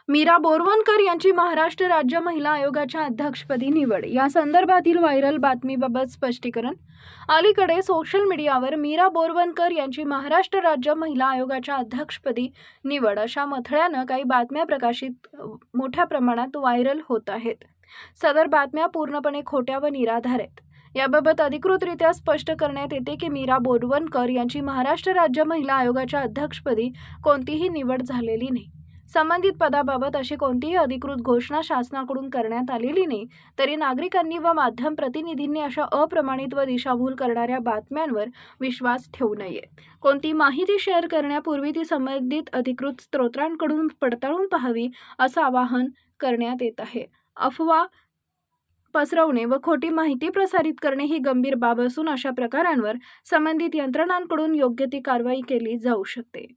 मीरा बोरवणकर यांची महाराष्ट्र राज्य महिला आयोगाच्या अध्यक्षपदी निवड या संदर्भातील व्हायरल बातमीबाबत स्पष्टीकरण. अलीकडे सोशल मीडियावर मीरा बोरवणकर यांची महाराष्ट्र राज्य महिला आयोगाच्या अध्यक्षपदी निवड अशा मथळ्यानं काही बातम्या प्रकाशित मोठ्या प्रमाणात व्हायरल होत आहेत. सदर बातम्या पूर्णपणे खोट्या व निराधार आहेत. याबाबत अधिकृतरित्या स्पष्ट करण्यात येते की मीरा बोरवणकर यांची महाराष्ट्र राज्य महिला आयोगाच्या अध्यक्षपदी कोणतीही निवड झालेली नाही. संबंधित पदाबाबत अशी कोणतीही अधिकृत घोषणा शासनाकडून करण्यात आलेली नाही. तरी नागरिकांनी व माध्यम प्रतिनिधींनी अशा अप्रमाणित व दिशाभूल करणाऱ्या बातम्यांवर विश्वास ठेवू नये. कोणती माहिती शेअर करण्यापूर्वी ती संबंधित अधिकृत स्रोतांकडून पडताळून पाहावी असं आवाहन करण्यात येत आहे. अफवा पसरवणे व खोटी माहिती प्रसारित करणे ही गंभीर बाब असून अशा प्रकारांवर संबंधित यंत्रणांकडून योग्य ती कारवाई केली जाऊ शकते.